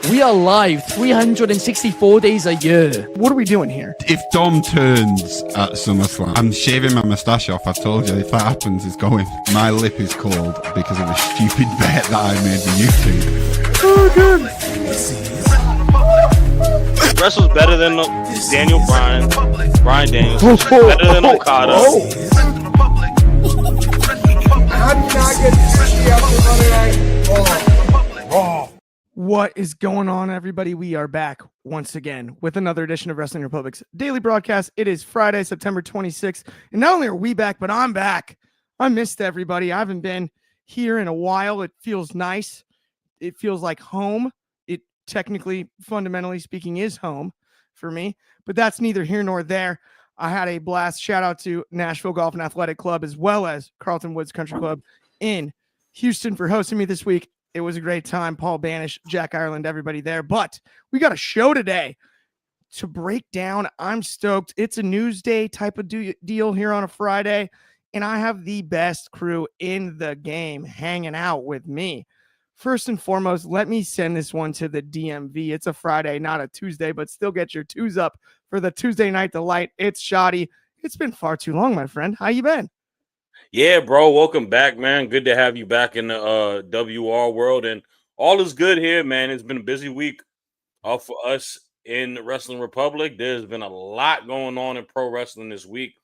We are live 364 days a year. What are we doing here? If Dom turns at SummerSlam, I'm shaving my moustache off. I've told you, if that happens, it's going. My lip is cold because of a stupid bet that I made with YouTube. Oh, good. Wrestle's better than Daniel Bryan. Brian Daniels. Better than Okada. How do you not get 50 after Monday Night Raw? What is going on, everybody? We are back once again with another edition of Wrestling Republic's daily broadcast. It is Friday, September 26th. And not only are we back, but I'm back. I missed everybody. I haven't been here in a while. It feels nice. It feels like home. It technically, fundamentally speaking, is home for me. But that's neither here nor there. I had a blast. Shout out to Nashville Golf and Athletic Club as well as Carlton Woods Country Club in Houston for hosting me this week. It was a great time. Paul Banish, Jack Ireland, everybody there. But we got a show today to break down. I'm stoked. It's a news day type of deal here on a Friday. And I have the best crew in the game hanging out with me. First and foremost, let me send this one to the DMV. It's a Friday, not a Tuesday, but still get your twos up for the Tuesday Night Delight. It's Shoddy. It's been far too long, my friend. How you been? Yeah, bro. Welcome back, man. Good to have you back in the WR world. And all is good here, man. It's been a busy week for us in Wrestling Republic. There's been a lot going on in pro wrestling this week.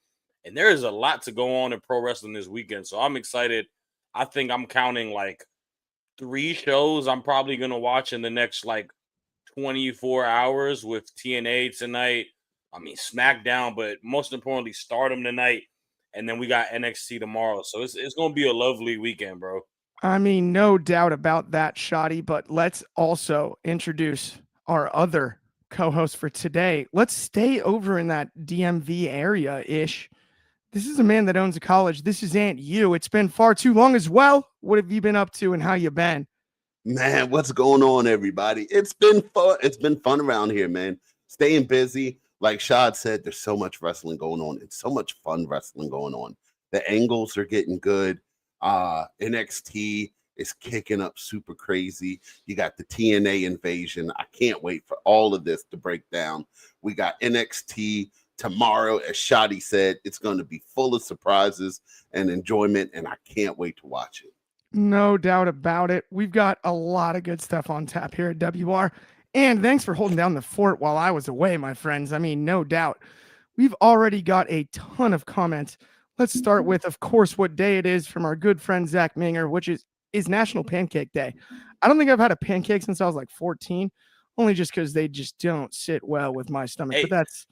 And there is a lot to go on in pro wrestling this weekend. So I'm excited. I think I'm counting like 3 shows I'm probably going to watch in the next like 24 hours with TNA tonight. I mean, SmackDown, but most importantly, Stardom tonight. And then we got NXT tomorrow. So it's going to be a lovely weekend, bro. I mean, no doubt about that, Shoddy. But let's also introduce our other co-host for today. Let's stay over in that DMV area-ish. This is a man that owns a college. This is Aunt U. It's been far too long as well. What have you been up to and how you been? Man, what's going on, everybody? It's been fun. It's been fun around here, man. Staying busy. Like Shad said, there's so much wrestling going on. It's so much fun wrestling going on. The angles are getting good. NXT is kicking up super crazy. You got the TNA invasion. I can't wait for all of this to break down. We got NXT tomorrow. As Shoddy said, it's going to be full of surprises and enjoyment, and I can't wait to watch it. No doubt about it. We've got a lot of good stuff on tap here at WR. And thanks for holding down the fort while I was away, my friends. I mean, no doubt. We've already got a ton of comments. Let's start with, of course, what day it is from our good friend Zach Minger, which is National Pancake Day. I don't think I've had a pancake since I was like 14, only just because they just don't sit well with my stomach. Hey, but that's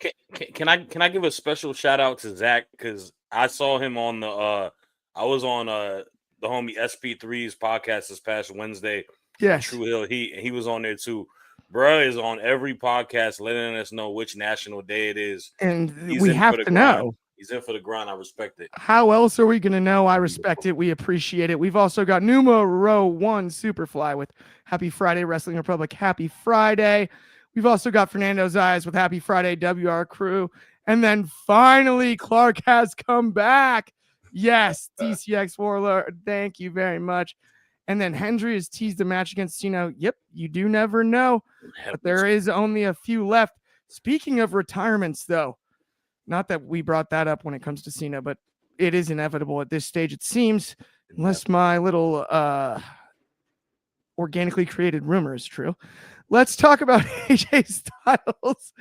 can I give a special shout out to Zach, because I saw him on the I was on the homie SP3's podcast this past Wednesday. yes. True Hill. He was on there too. Bruh is on every podcast letting us know which national day it is. And He's we in have for the to grind. know. He's in for the grind. I respect it. How else are we going to know? I respect it. We appreciate it. We've also got Numero 1 Superfly with Happy Friday, Wrestling Republic. Happy Friday. We've also got Fernando Zayas with Happy Friday, WR Crew. And then finally, Clark has come back. Yes, DCX Warlord. Thank you very much. And then Hendry has teased a match against Cena. Yep, you do never know. But there is only a few left. Speaking of retirements, though, not that we brought that up when it comes to Cena, but it is inevitable at this stage, it seems, unless my little organically created rumor is true. Let's talk about AJ Styles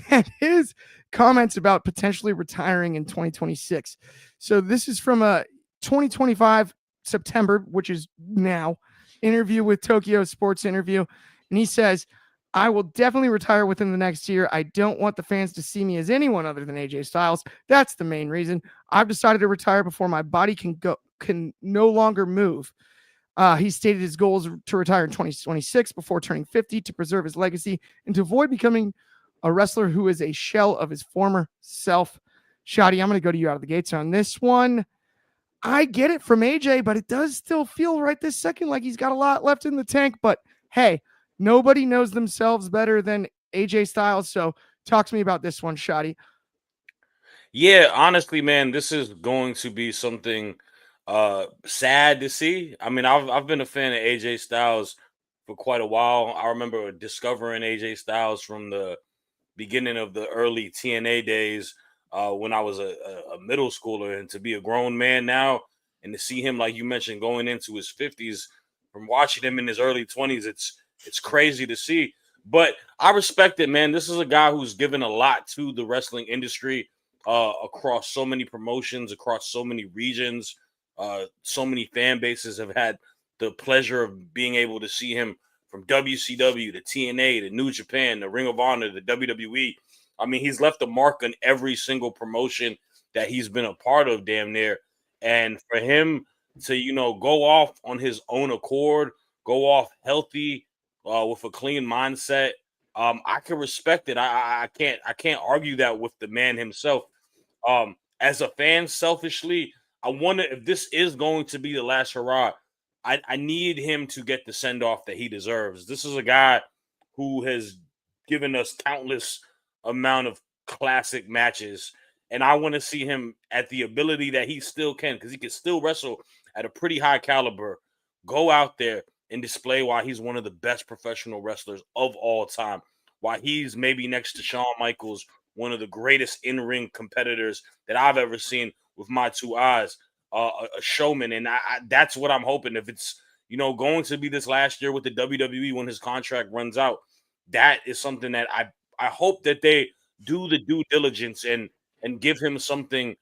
and his comments about potentially retiring in 2026. So this is from a 2025 September, which is now, interview with Tokyo Sports Interview. And he says, I will definitely retire within the next year. I don't want the fans to see me as anyone other than AJ Styles. That's the main reason. I've decided to retire before my body can no longer move. He stated his goal is to retire in 2026 before turning 50 to preserve his legacy and to avoid becoming a wrestler who is a shell of his former self. Shoddy, I'm going to go to you out of the gates on this one. I get it from AJ, but it does still feel right this second like he's got a lot left in the tank. But hey, nobody knows themselves better than AJ Styles. So talk to me about this one, Shoddy. Yeah, honestly, man, this is going to be something sad to see. I mean, I've been a fan of AJ Styles for quite a while. I remember discovering AJ Styles from the beginning of the early TNA days when I was a middle schooler, and to be a grown man now and to see him, like you mentioned, going into his 50s, from watching him in his early 20s, it's crazy to see. But I respect it, man. This is a guy who's given a lot to the wrestling industry across so many promotions, across so many regions. So many fan bases have had the pleasure of being able to see him from WCW to TNA to New Japan to Ring of Honor to WWE. I mean, he's left a mark on every single promotion that he's been a part of, damn near. And for him to, go off on his own accord, go off healthy, with a clean mindset, I can respect it. I can't argue that with the man himself. As a fan, selfishly, I wonder if this is going to be the last hurrah. I need him to get the send off that he deserves. This is a guy who has given us countless amount of classic matches, and I want to see him at the ability that he still can, because he can still wrestle at a pretty high caliber. Go out there and display why he's one of the best professional wrestlers of all time. Why he's maybe next to Shawn Michaels, one of the greatest in-ring competitors that I've ever seen with my two eyes. A showman, and that's what I'm hoping. If it's going to be this last year with the WWE when his contract runs out, that is something that I hope that they do the due diligence and give him something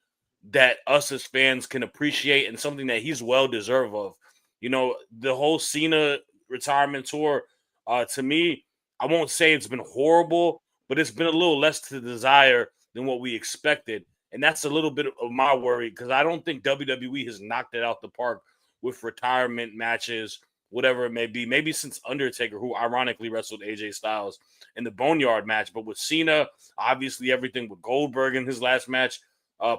that us as fans can appreciate, and something that he's well deserved of. The whole Cena retirement tour, to me, I won't say it's been horrible, but it's been a little less to desire than what we expected. And that's a little bit of my worry, because I don't think WWE has knocked it out the park with retirement matches, whatever it may be. Maybe since Undertaker, who ironically wrestled AJ Styles in the Boneyard match. But with Cena, obviously everything with Goldberg in his last match,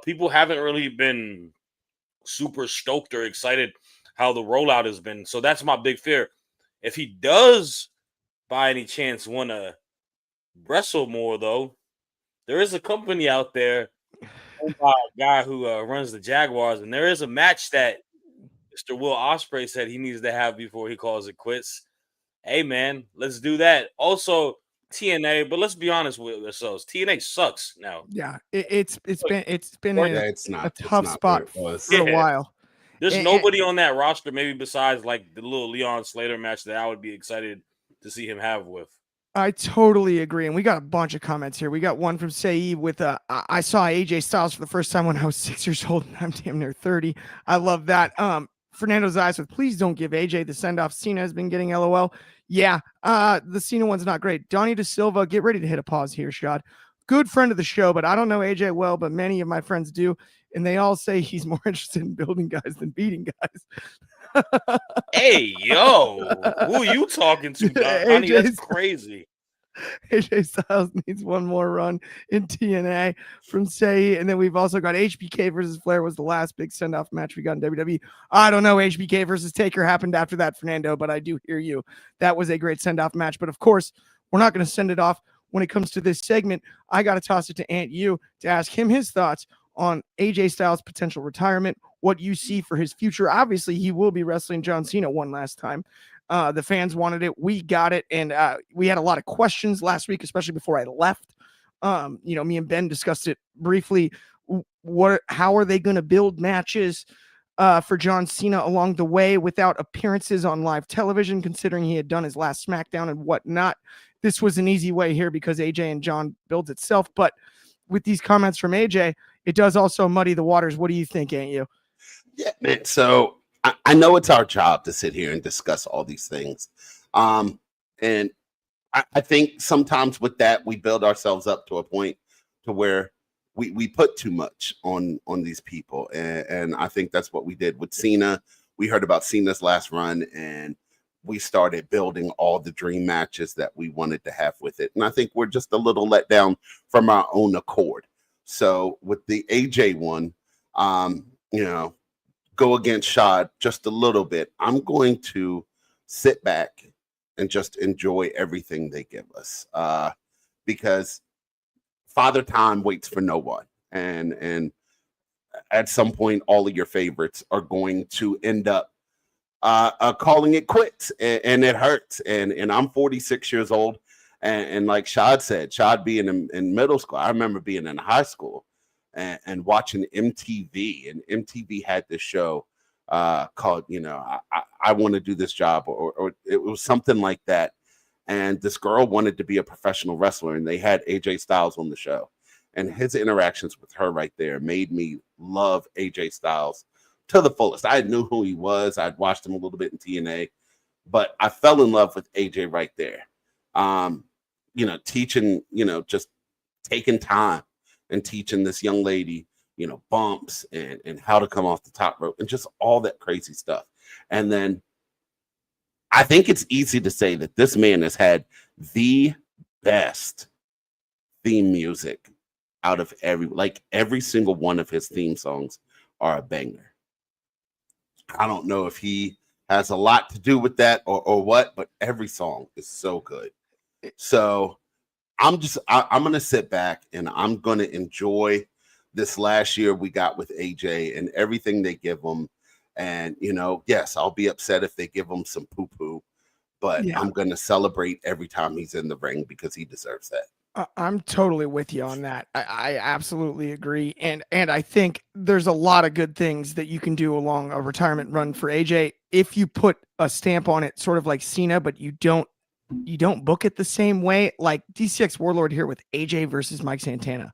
people haven't really been super stoked or excited how the rollout has been. So that's my big fear. If he does, by any chance, want to wrestle more, though, there is a company out there owned by a guy who runs the Jaguars, and there is a match that Mr. Will Ospreay said he needs to have before he calls it quits. Hey, man, let's do that. Also, TNA, but let's be honest with ourselves. TNA sucks now. Yeah, it's been It's not a tough spot what it was. for a while. There's And- nobody on that roster, maybe besides like the little Leon Slater match, that I would be excited to see him have with. I totally agree. And we got a bunch of comments here. We got one from Saeed with I saw AJ Styles for the first time when I was 6 years old, and I'm damn near 30. I love that. Fernando Zayas with, please don't give AJ the send-off Cena has been getting, LOL. Yeah, the Cena one's not great. Donnie Da Silva, get ready to hit a pause here, Shad. Good friend of the show, but I don't know AJ well, but many of my friends do. And they all say he's more interested in building guys than beating guys. Hey, yo, who are you talking to, Donnie? That's crazy. AJ Styles needs one more run in TNA from Say. And then we've also got HBK versus Flair was the last big send-off match we got in WWE. I don't know. HBK versus Taker happened after that, Fernando, but I do hear you. That was a great send-off match. But of course, we're not going to send it off when it comes to this segment. I got to toss it to Ant U to ask him his thoughts on AJ Styles' potential retirement, what you see for his future. Obviously, he will be wrestling John Cena one last time. The fans wanted it. We got it. And we had a lot of questions last week, especially before I left. Me and Ben discussed it briefly. How are they going to build matches for John Cena along the way without appearances on live television, considering he had done his last SmackDown and whatnot? This was an easy way here because AJ and John builds itself. But with these comments from AJ, it does also muddy the waters. What do you think, ain't you? Yeah, man. So I know it's our job to sit here and discuss all these things. And I think sometimes with that, we build ourselves up to a point to where we put too much on these people. And I think that's what we did with Cena. We heard about Cena's last run, and we started building all the dream matches that we wanted to have with it. And I think we're just a little let down from our own accord. So with the AJ one, go against Shad just a little bit. I'm going to sit back and just enjoy everything they give us, because Father Time waits for no one, and at some point, all of your favorites are going to end up calling it quits, and it hurts. And I'm 46 years old, and like Shad said, Shad being in middle school, I remember being in high school and watching MTV, and MTV had this show called, I want to do this job, or it was something like that. And this girl wanted to be a professional wrestler, and they had AJ Styles on the show. And his interactions with her right there made me love AJ Styles to the fullest. I knew who he was. I'd watched him a little bit in TNA, but I fell in love with AJ right there. Teaching, just taking time and teaching this young lady, bumps and how to come off the top rope and just all that crazy stuff. And then I think it's easy to say that this man has had the best theme music out of every single one of his theme songs are a banger. I don't know if he has a lot to do with that or what, but every song is so good. So I'm going to sit back and I'm going to enjoy this last year we got with AJ and everything they give him. And, yes, I'll be upset if they give him some poo-poo, but Yeah. I'm going to celebrate every time he's in the ring because he deserves that. I'm totally with you on that. I absolutely agree. And I think there's a lot of good things that you can do along a retirement run for AJ if you put a stamp on it, sort of like Cena, but you don't book it the same way. Like DCX Warlord here with AJ versus Mike Santana.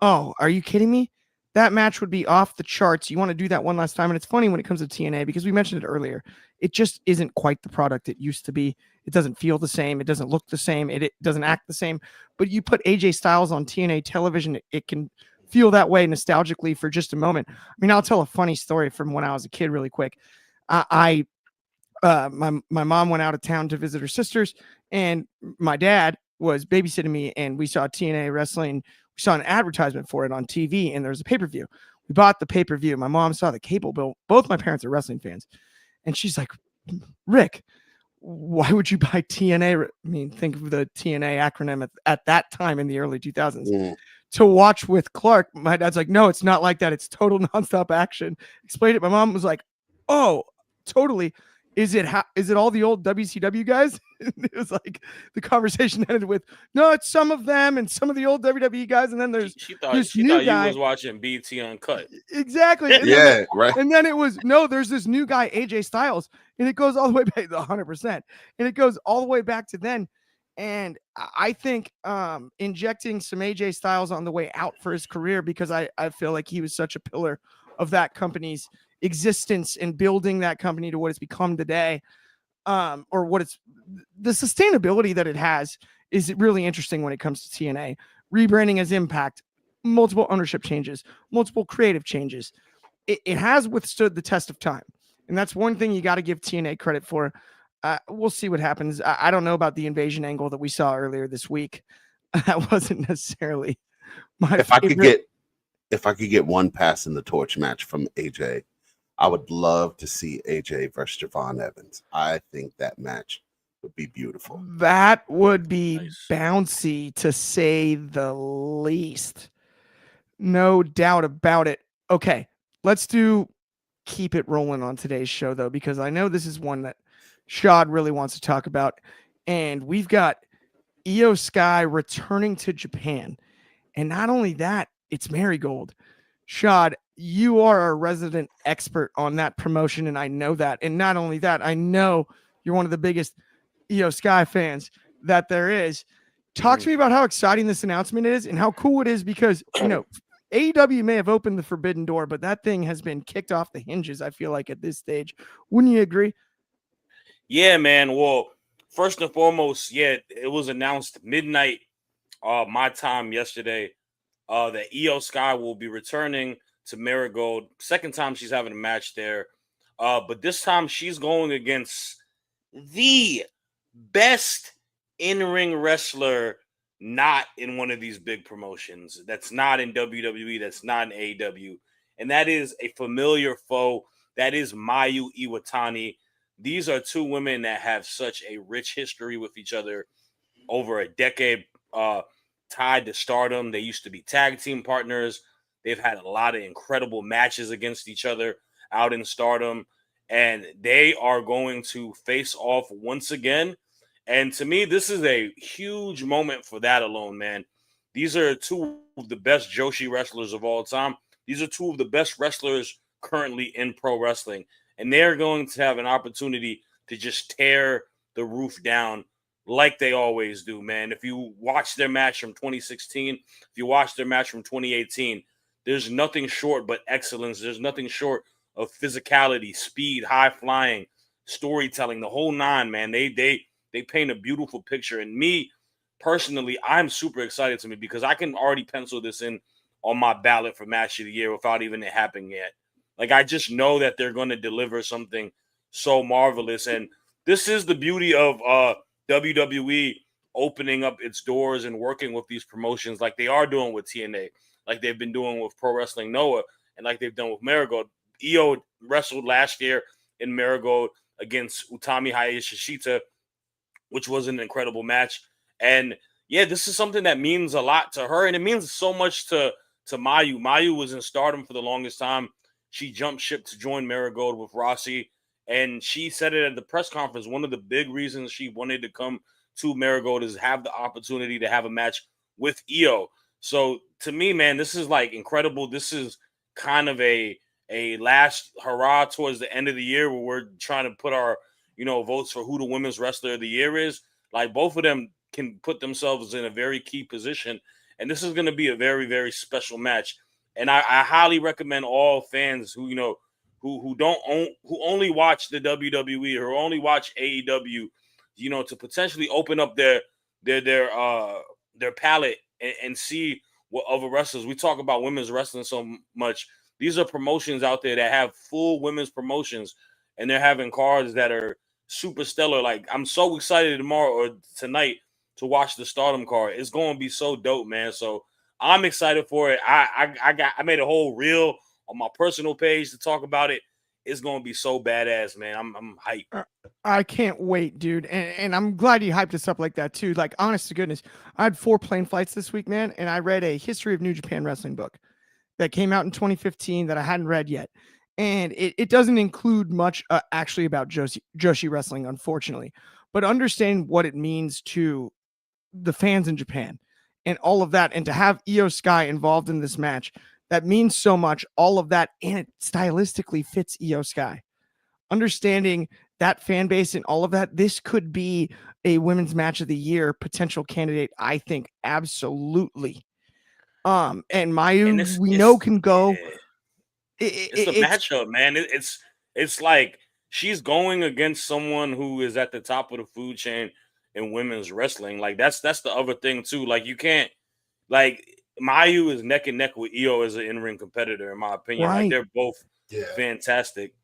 Oh, are you kidding me? That match would be off the charts. You want to do that one last time. And it's funny when it comes to TNA because we mentioned it earlier. It just isn't quite the product it used to be. It doesn't feel the same. It doesn't look the same. It doesn't act the same. But you put AJ Styles on TNA television, it can feel that way nostalgically for just a moment. I mean, I'll tell a funny story from when I was a kid really quick. My mom went out of town to visit her sisters, and my dad was babysitting me, and we saw TNA wrestling. We saw an advertisement for it on TV, and there was a pay-per-view. We bought the pay-per-view. My mom saw the cable bill. Both my parents are wrestling fans. And she's like, Rick, why would you buy TNA? I mean, think of the TNA acronym at that time in the early 2000s. To watch with Clark. My dad's like, no, it's not like that. It's total nonstop action. Explained it. My mom was like, oh, totally. Is it all the old WCW guys? It was like the conversation ended with, no, it's some of them and some of the old WWE guys, and then there's she thought this you guy was watching BT Uncut. Exactly. And Yeah, right. And then it was no, there's this new guy, AJ Styles, and it goes all the way back 100%, and it goes all the way back to then. And I think injecting some AJ Styles on the way out for his career, because I feel like he was such a pillar of that company's existence and building that company to what it's become today, or what it's the sustainability that it has is really interesting when it comes to TNA. Rebranding has impact, multiple ownership changes, multiple creative changes. It has withstood the test of time. And that's one thing you got to give TNA credit for. We'll see what happens. I don't know about the invasion angle that we saw earlier this week. That wasn't necessarily my favorite. If I could get one pass in the torch match from AJ, I would love to see AJ versus Javon Evans. I think that match would be beautiful. That would be Nice. bouncy, to say the least. No doubt about it. Okay, let's keep it rolling on today's show, though, because I know this is one that Shad really wants to talk about. And we've got Io Sky returning to Japan. And not only that, it's Marigold. Shad, you are a resident expert on that promotion, and I know that. And not only that, I know you're one of the biggest Io Sky fans that there is. Talk to me about how exciting this announcement is and how cool it is, because, AEW may have opened the forbidden door, but that thing has been kicked off the hinges, I feel like, at this stage. Wouldn't you agree? Yeah, man. Well, first and foremost, yeah, it was announced midnight my time yesterday that Io Sky will be returning to Marigold. Second time she's having a match there. But this time she's going against the best in-ring wrestler not in one of these big promotions. That's not in WWE. That's not in AEW. And that is a familiar foe. That is Mayu Iwatani. These are two women that have such a rich history with each other over a decade, tied to stardom. They used to be tag team partners. They've had a lot of incredible matches against each other out in stardom. and they are going to face off once again. And to me, this is a huge moment for that alone, man. These are two of the best Joshi wrestlers of all time. These are two of the best wrestlers currently in pro wrestling, and they're going to have an opportunity to just tear the roof down like they always do, man. If you watch their match from 2016, if you watch their match from 2018, there's nothing short but excellence. There's nothing short of physicality, speed, high flying, storytelling, the whole nine, man. They paint a beautiful picture. And me personally, I'm super excited to me because I can already pencil this in on my ballot for match of the year without even it happening yet. Like, I just know that they're going to deliver something so marvelous. And this is the beauty of WWE opening up its doors and working with these promotions like they are doing with TNA, like they've been doing with Pro Wrestling Noah, and like they've done with Marigold. Io wrestled last year in Marigold against Utami Hayashishita, which was an incredible match. And yeah, this is something that means a lot to her, and it means so much to Mayu. Mayu was in Stardom for the longest time. She jumped ship to join Marigold with Rossi, and she said it at the press conference. One of the big reasons she wanted to come to Marigold is have the opportunity to have a match with Io. So to me, man, this is like incredible. This is kind of a last hurrah towards the end of the year where we're trying to put our votes for who the women's wrestler of the year is. Like, both of them can put themselves in a very key position, and this is going to be a very, very special match. And I highly recommend all fans who who only watch the WWE or only watch AEW, to potentially open up their palette and see what other wrestlers. We talk about women's wrestling so much. These are promotions out there that have full women's promotions, and they're having cards that are super stellar. Like, I'm so excited tomorrow or tonight to watch the Stardom card. It's going to be so dope, man. So I'm excited for it. I made a whole reel on my personal page to talk about it. It's going to be so badass, man. I'm hyped. I can't wait, dude. And I'm glad you hyped us up like that too. Like, honest to goodness, I had 4 plane flights this week, man. And I read a History of New Japan Wrestling book that came out in 2015 that I hadn't read yet. And it doesn't include much actually about Joshi wrestling, unfortunately, but understand what it means to the fans in Japan and all of that. And to have Io Sky involved in this match, that means so much, all of that. And it stylistically fits Io Sky. Understanding that fan base and all of that, this could be a women's match of the year potential candidate. I think absolutely. And Mayu, we know can go. Yeah. It's the matchup, man. It's like she's going against someone who is at the top of the food chain in women's wrestling. Like, that's the other thing too. Like, you can't, like, Mayu is neck and neck with Io as an in-ring competitor, in my opinion. Right. Like, they're both fantastic.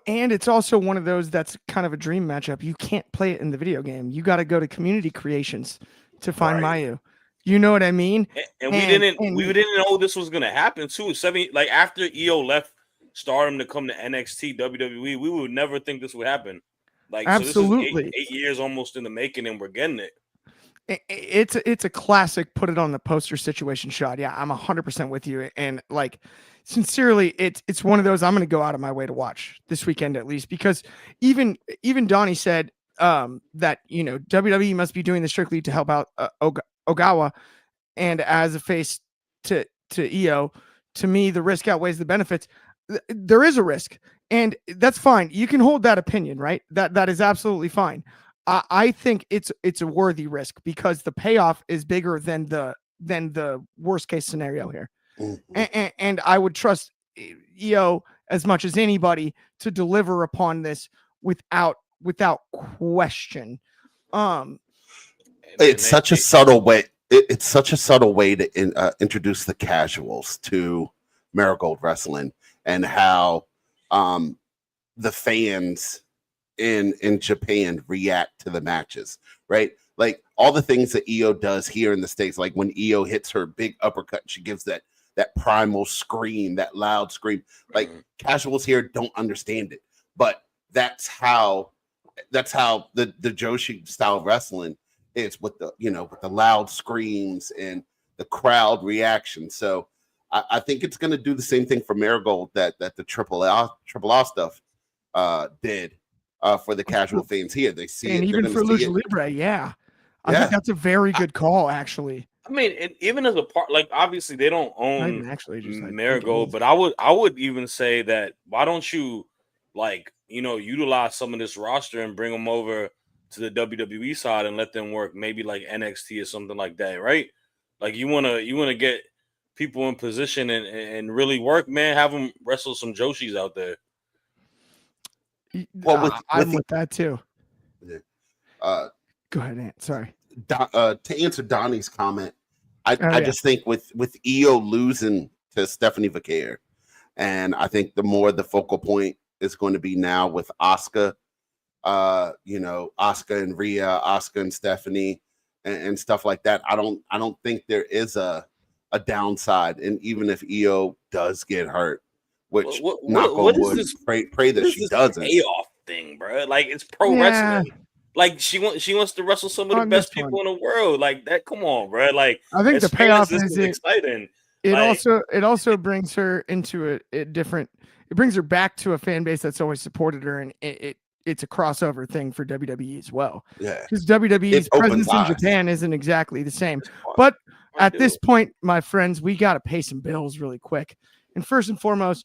And it's also one of those that's kind of a dream matchup. You can't play it in the video game. You got to go to community creations to find Mayu. You know what I mean? And we didn't know this was gonna happen too. Like, after Io left Stardom to come to NXT WWE, we would never think this would happen. Like, absolutely, so this is 8 years almost in the making, and we're getting it. It's a classic. Put it on the poster situation shot. Yeah, I'm 100% with you. And like, sincerely, it's one of those I'm going to go out of my way to watch this weekend at least, because even Donnie said that WWE must be doing this strictly to help out Ogawa, and as a face to Io. To me, the risk outweighs the benefits. There is a risk, and that's fine. You can hold that opinion, right? That is absolutely fine. I think it's a worthy risk because the payoff is bigger than the worst case scenario here. Mm-hmm. And I would trust Io as much as anybody to deliver upon this without question. It's such a subtle way. It's such a subtle way to introduce the casuals to Marigold Wrestling, and how the fans in Japan react to the matches, right? Like, all the things that Io does here in the States, like when Io hits her big uppercut, she gives that primal scream, that loud scream. Like, casuals here don't understand it, but that's how the Joshi style wrestling is, with the with the loud screams and the crowd reaction. So I think it's going to do the same thing for Marigold that the Triple R stuff did for the casual fans here. They see and it. even They're for going to see Lucha it. Libre, yeah. I Yeah. think that's a very good call, actually. I mean, and even as a part, like obviously they don't Not own even actually, just I think it Marigold, is. but I would even say that why don't you like utilize some of this roster and bring them over to the WWE side and let them work maybe like NXT or something like that, right? Like you wanna get people in position and really work, man. Have them wrestle some Joshis out there. Well, I'm with that too. uh, Go ahead, Ant. Sorry. to answer Donnie's comment, I Yeah. just think with Io losing to Stephanie Vaquer, and I think the more the focal point is going to be now with Asuka, Asuka and Rhea, Asuka and Stephanie, and stuff like that. I don't think there is a downside, and even if Io does get hurt, which knock on wood, pray that she doesn't. Payoff thing, bro. Like it's pro Yeah. wrestling. Like she wants to wrestle some of the best people in the world. Like that. Come on, bro. Like I think the payoff is exciting. It also brings her into a different. It brings her back to a fan base that's always supported her, and it's a crossover thing for WWE as well. Yeah, because WWE's presence in Japan isn't exactly the same. But at this point, my friends, we got to pay some bills really quick. And first and foremost,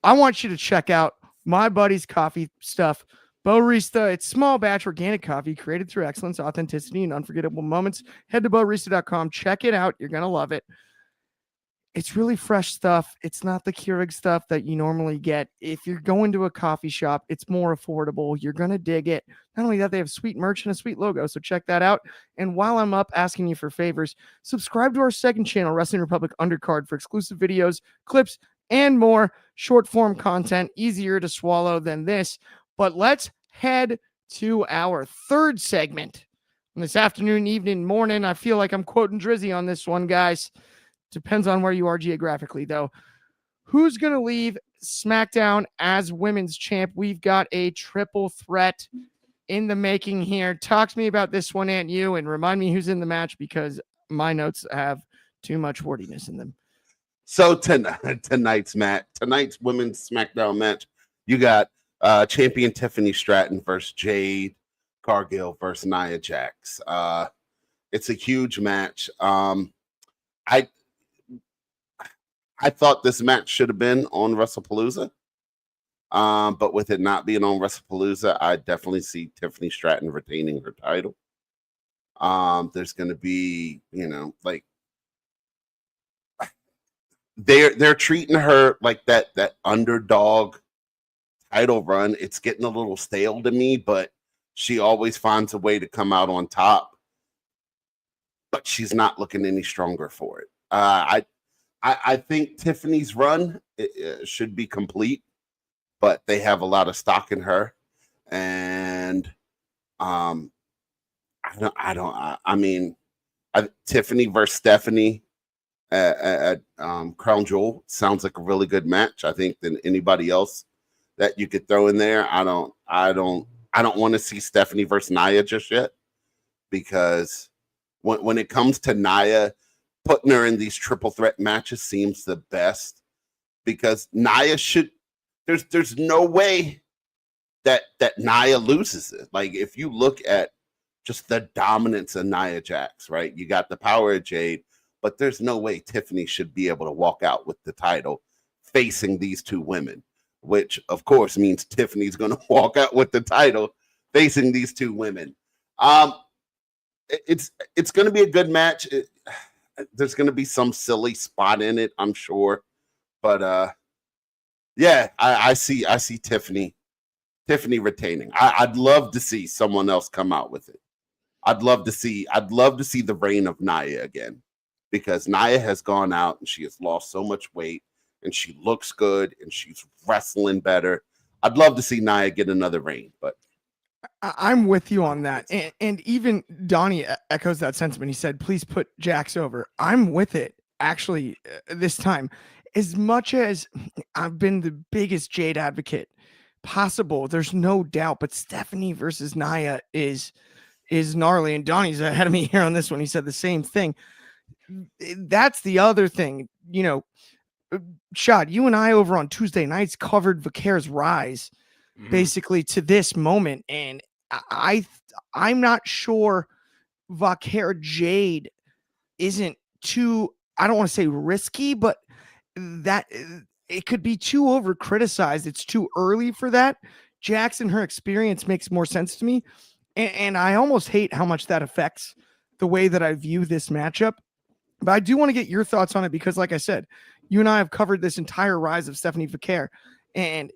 I want you to check out my buddy's coffee stuff. Barista, it's small batch organic coffee created through excellence, authenticity, and unforgettable moments. Head to barista.com. Check it out. You're going to love it. It's really fresh stuff. It's not the Keurig stuff that you normally get. If you're going to a coffee shop, it's more affordable. You're going to dig it. Not only that, they have sweet merch and a sweet logo, so check that out. And while I'm up asking you for favors, subscribe to our second channel, Wrestling Republic Undercard, for exclusive videos, clips, and more short-form content, easier to swallow than this. But let's head to our third segment. And this afternoon, evening, morning, I feel like I'm quoting Drizzy on this one, guys. Depends on where you are geographically, though. Who's going to leave SmackDown as women's champ? We've got a triple threat in the making here. Talk to me about this one, Aunt You, and remind me who's in the match because my notes have too much wordiness in them. So tonight's women's SmackDown match, you got champion Tiffany Stratton versus Jade Cargill versus Nia Jax. It's a huge match. I thought this match should have been on WrestlePalooza, but with it not being on WrestlePalooza, I definitely see Tiffany Stratton retaining her title. There's going to be, they're treating her like that underdog title run. It's getting a little stale to me, but she always finds a way to come out on top. But she's not looking any stronger for it. I think Tiffany's run should be complete, but they have a lot of stock in her, and Tiffany versus Stephanie at Crown Jewel sounds like a really good match. I think than anybody else that you could throw in there. I don't want to see Stephanie versus Nia just yet, because when it comes to Nia, putting her in these triple threat matches seems the best, because Nia there's no way that Nia loses it. Like, if you look at just the dominance of Nia Jax, right? You got the power of Jade, but there's no way Tiffany should be able to walk out with the title facing these two women, which of course means Tiffany's going to walk out with the title facing these two women. It's going to be a good match. There's going to be some silly spot in it, I'm sure, but yeah, I see Tiffany retaining. I'd love to see someone else come out with it. I'd love to see the reign of Nia again, because Nia has gone out and she has lost so much weight, and she looks good and she's wrestling better. I'd love to see Nia get another reign, but I'm with you on that. And even Donnie echoes that sentiment. He said, please put Jax over. I'm with it, actually, this time. As much as I've been the biggest Jade advocate possible, there's no doubt, but Stephanie versus Nia is gnarly. And Donnie's ahead of me here on this one. He said the same thing. That's the other thing. Shad, you and I over on Tuesday nights covered Vaquer's rise. basically to this moment. And I'm not sure Vaquer Jade isn't too, I don't want to say risky, but that it could be too over criticized. It's too early for that. Jackson, her experience makes more sense to me. And I almost hate how much that affects the way that I view this matchup. But I do want to get your thoughts on it because, like I said, you and I have covered this entire rise of Stephanie Vaquer, and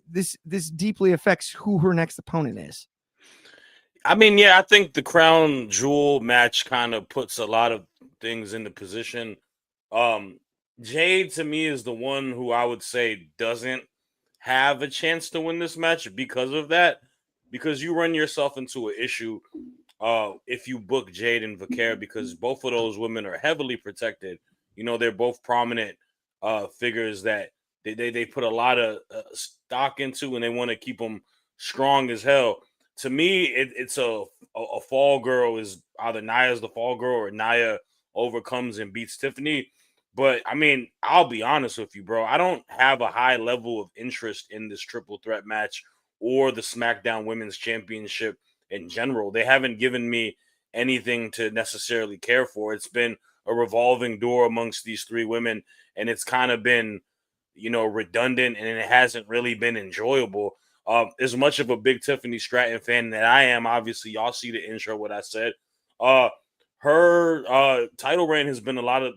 this deeply affects who her next opponent is. I mean, yeah, I think the crown jewel match kind of puts a lot of things into position. Jade to me is the one who I would say doesn't have a chance to win this match because of that. Because you run yourself into an issue if you book Jade and Vaquer, because both of those women are heavily protected. You know, they're both prominent figures that they put a lot of stock into, and they want to keep them strong as hell. To me, it's a fall girl is either Naya's the fall girl or Naya overcomes and beats Tiffany. But I mean, I'll be honest with you, bro. I don't have a high level of interest in this triple threat match or the SmackDown Women's Championship in general. They haven't given me anything to necessarily care for. It's been a revolving door amongst these three women, and it's kind of been, you know, redundant, and it hasn't really been enjoyable. As much of a big Tiffany Stratton fan that I am, obviously, y'all see the intro, what I said. Her title reign has been a lot of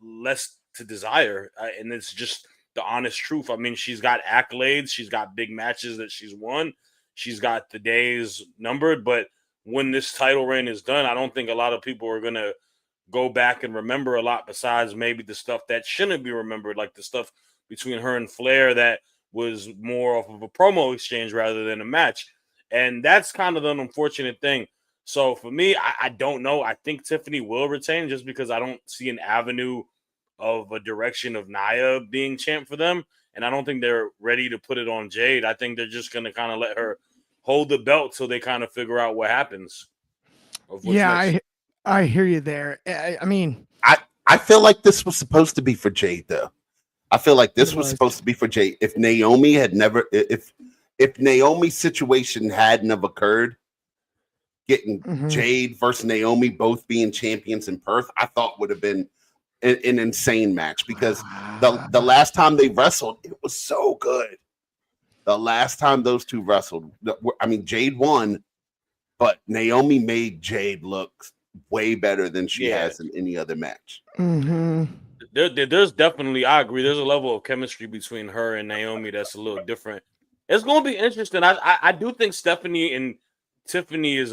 less to desire, and it's just the honest truth. I mean, she's got accolades, she's got big matches that she's won, she's got the days numbered, but when this title reign is done, I don't think a lot of people are going to go back and remember a lot besides maybe the stuff that shouldn't be remembered, like the stuff between her and Flair that was more off of a promo exchange rather than a match. And that's kind of an unfortunate thing. So for me, I don't know. I think Tiffany will retain just because I don't see an avenue of a direction of Nia being champ for them. And I don't think they're ready to put it on Jade. I think they're just going to kind of let her hold the belt till they kind of figure out what happens. Yeah, I hear you there. I mean, I feel like this was supposed to be for Jade, though. I feel like this was supposed to be for Jade. If Naomi had never, if Naomi's situation hadn't have occurred, getting Jade versus Naomi both being champions in Perth, I thought would have been an insane match because the last time they wrestled, it was so good. The last time those two wrestled, I mean, Jade won, but Naomi made Jade look way better than she has in any other match. There's definitely, I agree, there's a level of chemistry between her and Naomi that's a little different. It's going to be interesting. I do think Stephanie and Tiffany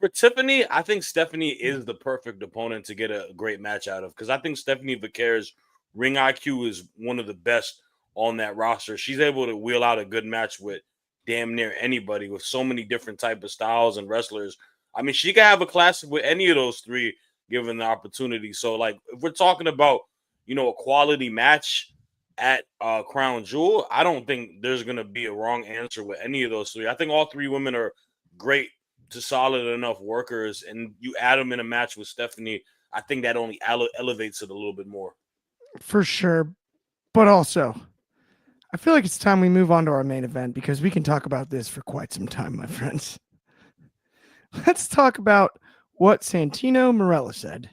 for Tiffany, I think Stephanie is the perfect opponent to get a great match out of, because I think Stephanie Vaquer's ring IQ is one of the best on that roster. She's able to wheel out a good match with damn near anybody with so many different type of styles and wrestlers. I mean, she can have a classic with any of those three given the opportunity. So, like, if we're talking about, you know, a quality match at Crown Jewel, I don't think there's going to be a wrong answer with any of those three. I think all three women are great to solid enough workers, and you add them in a match with Stephanie, I think that only elevates it a little bit more. For sure. But also, I feel like it's time we move on to our main event because we can talk about this for quite some time, my friends. Let's talk about what Santino Marella said.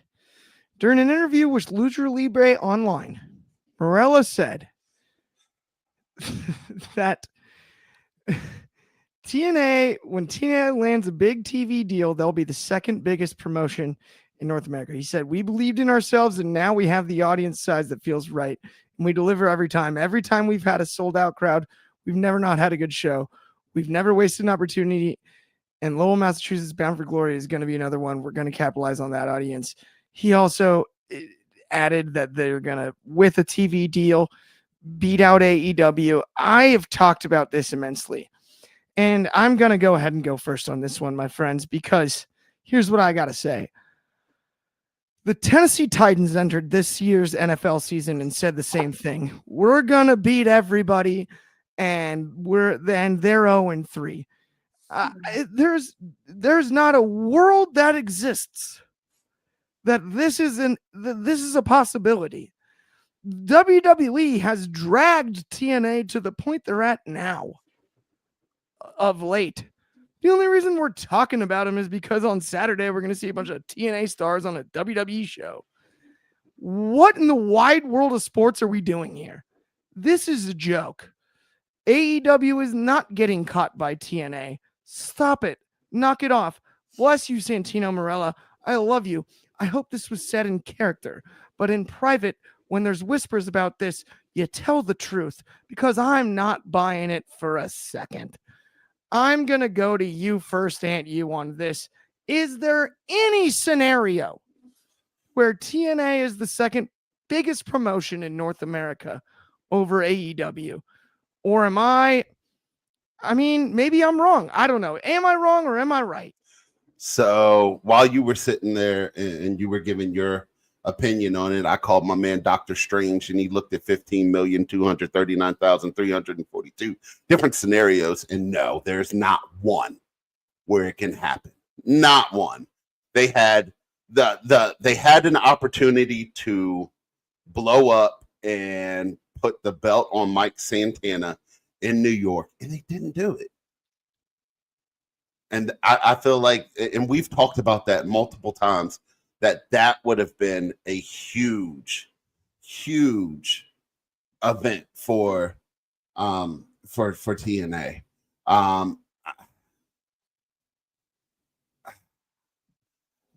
During an interview with Lucha Libre Online, Marella said that when TNA lands a big TV deal, they'll be the second biggest promotion in North America. He said, we believed in ourselves and now we have the audience size that feels right. And we deliver every time. Every time we've had a sold out crowd, we've never not had a good show. We've never wasted an opportunity. And Lowell, Massachusetts, Bound for Glory is going to be another one. We're going to capitalize on that audience. He also added that they're going to, with a TV deal, beat out AEW. I have talked about this immensely. And I'm going to go ahead and go first on this one, my friends, because here's what I got to say. The Tennessee Titans entered this year's NFL season and said the same thing. We're going to beat everybody, and they're 0-3. There's not a world that exists that this is a possibility. WWE has dragged TNA to the point they're at now. of late. The only reason we're talking about him is because on Saturday we're going to see a bunch of TNA stars on a WWE show. What in the wide world of sports are we doing here? This is a joke. AEW is not getting caught by TNA. Stop it. Knock it off. Bless you, Santino Marella. I love you. I hope this was said in character, but in private, when there's whispers about this, you tell the truth, because I'm not buying it for a second. I'm going to go to you first, Aunt You, on this. Is there any scenario where TNA is the second biggest promotion in North America over AEW? Or am I mean, maybe I'm wrong. I don't know. Am I wrong or am I right? So while you were sitting there and you were giving your opinion on it, I called my man Dr. Strange, and he looked at 15,239,342 different scenarios. And no, there's not one where it can happen. Not one. They had they had an opportunity to blow up and put the belt on Mike Santana in New York, and they didn't do it. And I feel like, and we've talked about that multiple times, that would have been a huge event for TNA.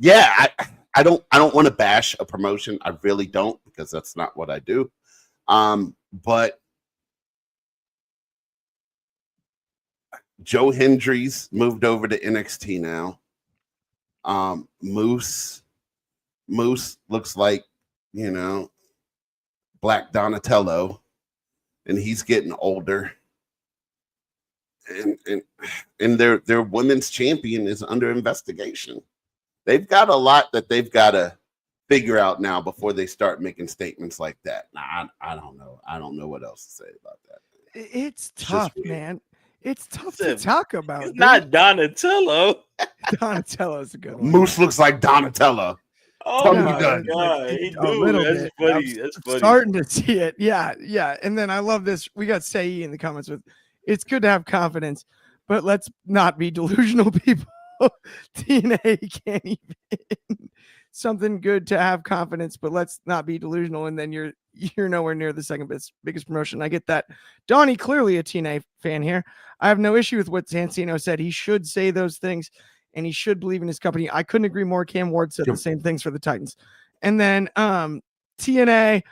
Yeah, I don't want to bash a promotion. I really don't, because that's not what I do. But Joe Hendry's moved over to NXT now. Moose looks like, Black Donatello, and he's getting older. And their women's champion is under investigation. They've got a lot that they've got to figure out now before they start making statements like that. Nah, I don't know. I don't know what else to say about that. It's tough, man. It's tough to talk about. It's not Donatello. Donatello's a good one. Moose looks like Donatello. Oh no, my God. He do. That's funny. That's funny. Starting to see it. Yeah. And then I love this. We got Sei in the comments with, it's good to have confidence, but let's not be delusional, people. TNA can't even something good to have confidence, but let's not be delusional. And then you're nowhere near the second biggest promotion. I get that. Donnie, clearly a TNA fan here. I have no issue with what Santino said. He should say those things, and he should believe in his company. I couldn't agree more. Cam Ward said the same things for the Titans. And then TNA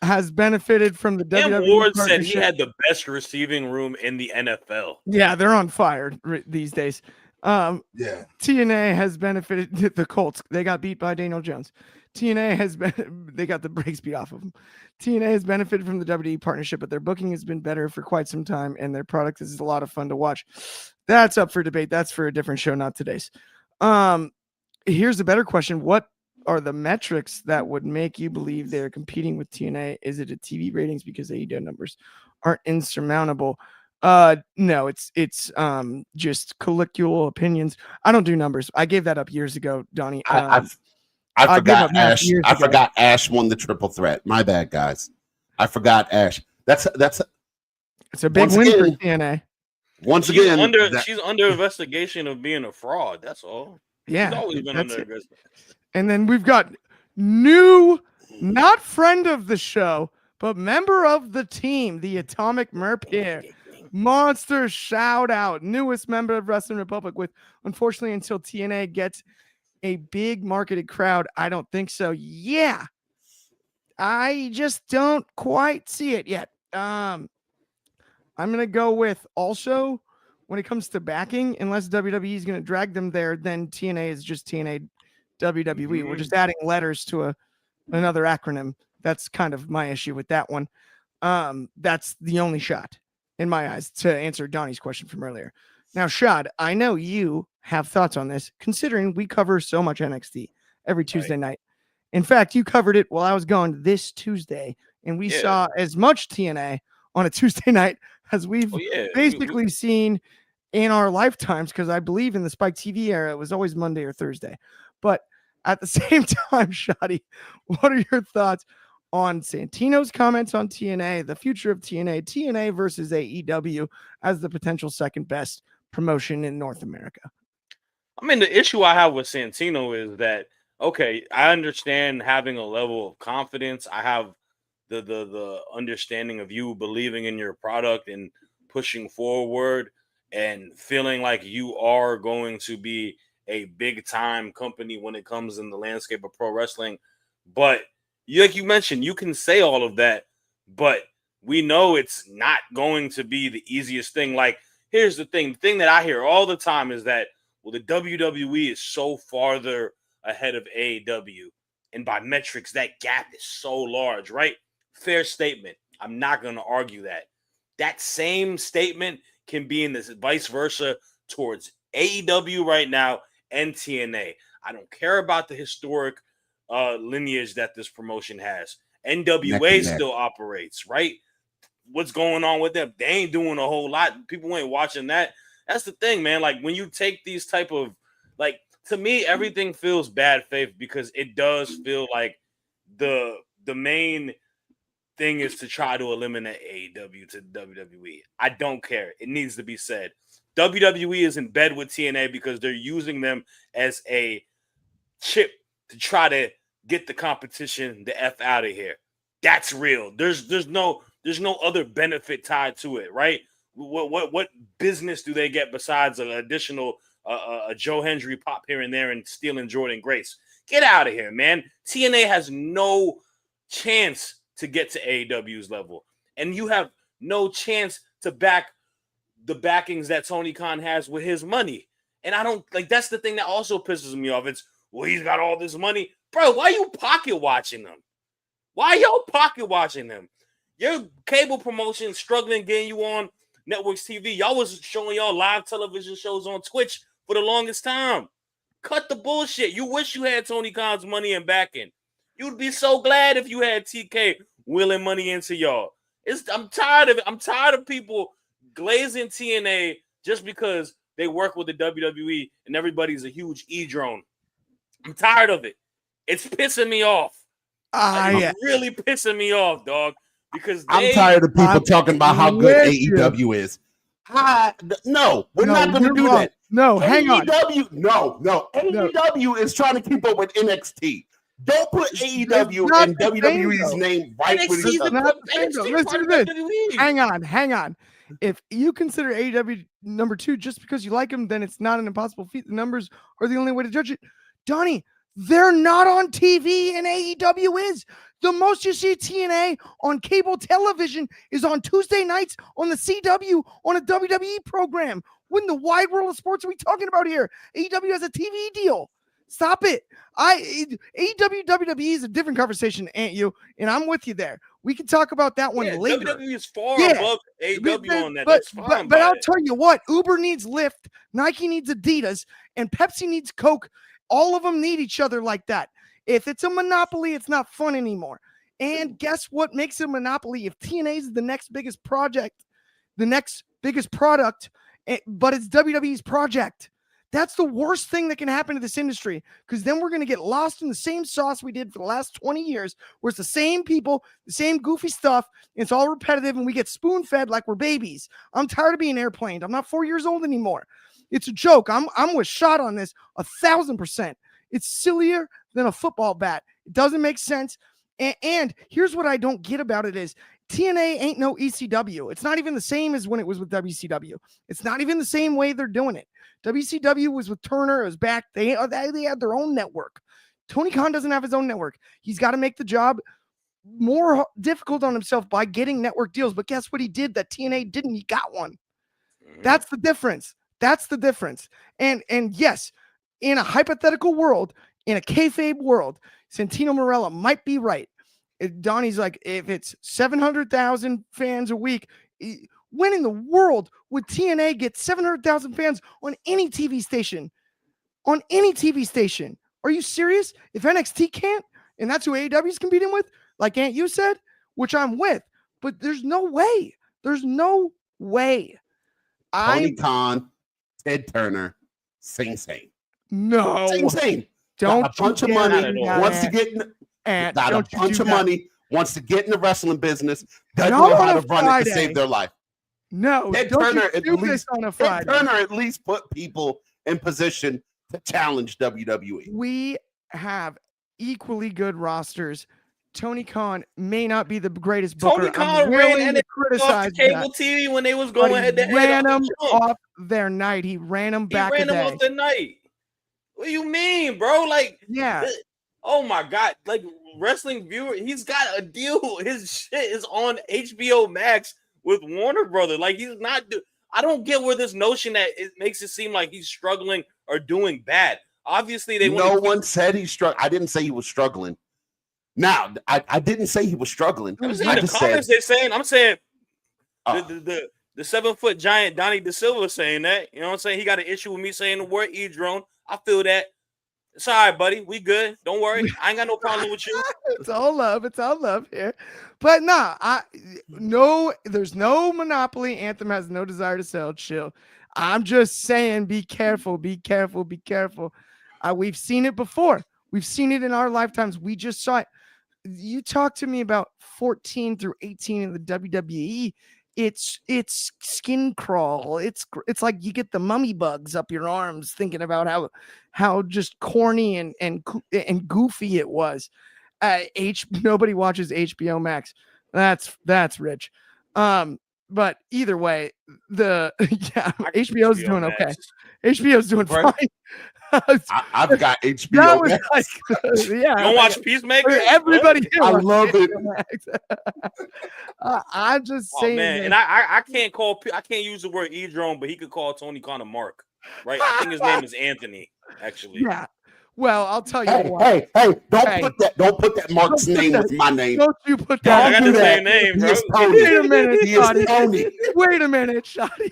has benefited from the Cam WWE Ward said he partnership. had the best receiving room in the NFL. Yeah, they're on fire these days. TNA has benefited. The Colts, they got beat by Daniel Jones. TNA has been, they got the brakes beat off of them. TNA has benefited from the WWE partnership, but their booking has been better for quite some time, and their product is a lot of fun to watch. That's up for debate. That's for a different show, not today's. Here's a better question. What are the metrics that would make you believe they're competing with TNA? Is it a TV ratings because AEW numbers aren't insurmountable? No, it's just colloquial opinions. I don't do numbers. I gave that up years ago, Donnie. I forgot Ash. I forgot Ash won the triple threat. My bad, guys. I forgot Ash. It's a big win for TNA. Once again, she's under investigation of being a fraud. That's all. Yeah, she's always been under investigation. And then we've got new, not friend of the show, but member of the team, the Atomic Merp here. Monster shout out, newest member of Wrestling Republic, with unfortunately until TNA gets a big marketed crowd. I don't think so. Yeah, I just don't quite see it yet. I'm gonna go with also when it comes to backing, unless WWE is gonna drag them there, then TNA is just TNA WWE. We're just adding letters to another acronym. That's kind of my issue with that one. That's the only shot in my eyes to answer Donnie's question from earlier. Now, Shad, I know you have thoughts on this, considering we cover so much NXT every Tuesday night. In fact, you covered it while I was gone this Tuesday, and we saw as much TNA on a Tuesday night as we've basically seen in our lifetimes, because I believe in the Spike TV era, it was always Monday or Thursday. But at the same time, Shadi, what are your thoughts on Santino's comments on TNA, the future of TNA versus AEW as the potential second best promotion in North America. I mean, the issue I have with Santino is that, okay, I understand having a level of confidence. I have the understanding of you believing in your product and pushing forward and feeling like you are going to be a big time company when it comes in the landscape of pro wrestling. But like you mentioned, you can say all of that, but we know it's not going to be the easiest thing. Like, here's the thing that I hear all the time is that, well, the WWE is so farther ahead of AEW, and by metrics, that gap is so large, right? Fair statement. I'm not going to argue that. That same statement can be in this vice versa towards AEW right now and TNA. I don't care about the historic lineage that this promotion has. NWA still operates, right? What's going on with them? They ain't doing a whole lot. People ain't watching that. That's the thing, man. Like, when you take these type of, like, to me, everything feels bad faith because it does feel like the main thing is to try to eliminate AEW to WWE. I don't care. It needs to be said. WWE is in bed with TNA because they're using them as a chip to try to get the competition the F out of here. That's real. There's no other benefit tied to it, right? What business do they get besides an additional a Joe Hendry pop here and there and stealing Jordan Grace? Get out of here, man. TNA has no chance to get to AEW's level, and you have no chance to back the backings that Tony Khan has with his money. And I don't like, that's the thing that also pisses me off. It's, well, he's got all this money, bro. Why are you pocket watching them? Why y'all pocket watching them? Your cable promotion struggling getting you on networks TV. Y'all was showing y'all live television shows on Twitch for the longest time. Cut the bullshit. You wish you had Tony Khan's money and backing. You'd be so glad if you had TK willing money into y'all. I'm tired of it. I'm tired of people glazing TNA just because they work with the WWE and everybody's a huge E-drone. I'm tired of it. It's pissing me off. It's really pissing me off, dog. Because I'm tired of people talking about how good AEW is. No, we're not going to do that. No, hang on. No. AEW is trying to keep up with NXT. Don't put AEW and WWE's name right with each other. Listen to this. Hang on. If you consider AEW number 2 just because you like them, then it's not an impossible feat. The numbers are the only way to judge it. Donnie, they're not on TV, and AEW is. The most you see TNA on cable television is on Tuesday nights on the CW on a WWE program. What in the wide world of sports are we talking about here? AEW has a TV deal. Stop it. AEW, WWE is a different conversation, ain't you? And I'm with you there. We can talk about that one later. WWE is far above AEW on that. That's fine. But I'll tell you what, Uber needs Lyft, Nike needs Adidas, and Pepsi needs Coke. All of them need each other like that. If it's a monopoly, it's not fun anymore. And guess what makes it a monopoly? If TNA is the next biggest project, the next biggest product, but it's WWE's project, that's the worst thing that can happen to this industry, because then we're going to get lost in the same sauce we did for the last 20 years, where it's the same people, the same goofy stuff, and it's all repetitive, and we get spoon-fed like we're babies. I'm tired of being airplaned. I'm not 4 years old anymore. It's a joke. I'm with Shad on this 1,000%. It's sillier than a football bat. It doesn't make sense. And here's what I don't get about it is TNA ain't no ECW. It's not even the same as when it was with WCW. It's not even the same way they're doing it. WCW was with Turner. It was back. They had their own network. Tony Khan doesn't have his own network. He's got to make the job more difficult on himself by getting network deals. But guess what he did that TNA didn't? He got one. That's the difference. That's the difference. And yes, in a hypothetical world, in a kayfabe world, Santino Marella might be right. Donnie's like, if it's 700,000 fans a week, when in the world would TNA get 700,000 fans on any TV station? On any TV station? Are you serious? If NXT can't, and that's who AEW is competing with, like Aunt you said, which I'm with, but there's no way. There's no way. Tony Khan, Ted Turner, same. No. Same. Don't got a bunch of money, wants to get in, wants to get in the wrestling business, doesn't know how to run it to save their life. No, Ted don't Turner you at do least this on a Ted Friday. Turner at least put people in position to challenge WWE. We have equally good rosters. Tony Khan may not be the greatest booker. Tony Khan I'm ran willing and to off the criticize cable that. TV when they was But going head to he head ran off them the jump. off their night. He ran them He back ran a them day. off the night. What do you mean, bro? Like, Yeah. oh my God. Like, wrestling viewer, he's got a deal. His shit is on HBO Max with Warner Brothers. Like, he's not. I don't get where this notion that it makes it seem like he's struggling or doing bad. Obviously, they No want to. one said he struggled. I didn't say he was struggling. Now, I didn't say he was struggling. I'm I saying the just comments said, they're saying. I'm saying uh, the 7-foot giant Donnie DeSilva saying that. You know what I'm saying? He got an issue with me saying the word e-drone. I feel that. It's all right, buddy. We good. Don't worry. I ain't got no problem with you. It's all love. It's all love here. But there's no monopoly. Anthem has no desire to sell. Chill. I'm just saying, be careful, be careful, be careful. We've seen it before. We've seen it in our lifetimes. We just saw it. You talk to me about 14 through 18 in the WWE. It's skin crawl. It's like you get the mummy bugs up your arms thinking about how just corny and goofy it was. Nobody watches HBO Max. That's rich. But either way, HBO's doing okay. HBO's doing Right. fine. I've got That HBO. was Max. like, You don't watch Peacemaker? Everybody here I watches love it. HBO Max. I'm just Oh saying, man, and I can't use the word e-drone, but he could call Tony Khan a Mark, right? I think his name is Anthony, actually. yeah. Well, I'll tell you Hey, what. hey, Hey. don't put that Mark's Don't put name that- with my name. Don't you put Bro, I that? got do the that. same name, He bro. is Tony. Wait a minute, He is Shotty. Tony. Wait a minute, Shotty.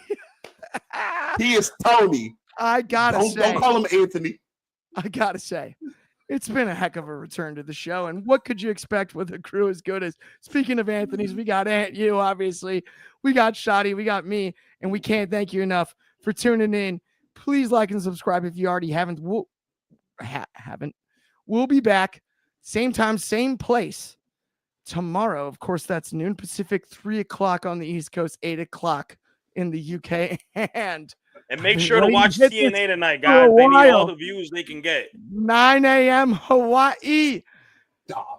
He is Tony. I gotta Don't say, call him Anthony. I gotta say, it's been a heck of a return to the show. And what could you expect with a crew as good as? Speaking of Anthony's, we got you, obviously. We got Shotty, we got me, and we can't thank you enough for tuning in. Please like and subscribe if you already haven't. We'll be back, same time, same place tomorrow. Of course, that's noon Pacific, 3 o'clock on the East Coast, 8 o'clock in the UK. And make sure to watch Hit this TNA tonight, for a guys. They need all while. the views they can get. 9 a.m. Hawaii.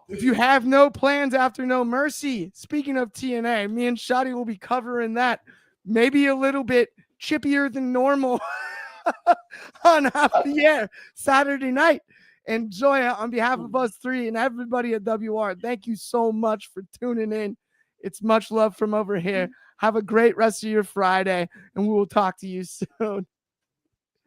If you have no plans after No Mercy, speaking of TNA, me and Shotty will be covering that. Maybe a little bit chippier than normal on Half the Air Saturday night. And Joya, on behalf of us three and everybody at WR, thank you so much for tuning in. It's much love from over here. Have a great rest of your Friday, and we will talk to you soon.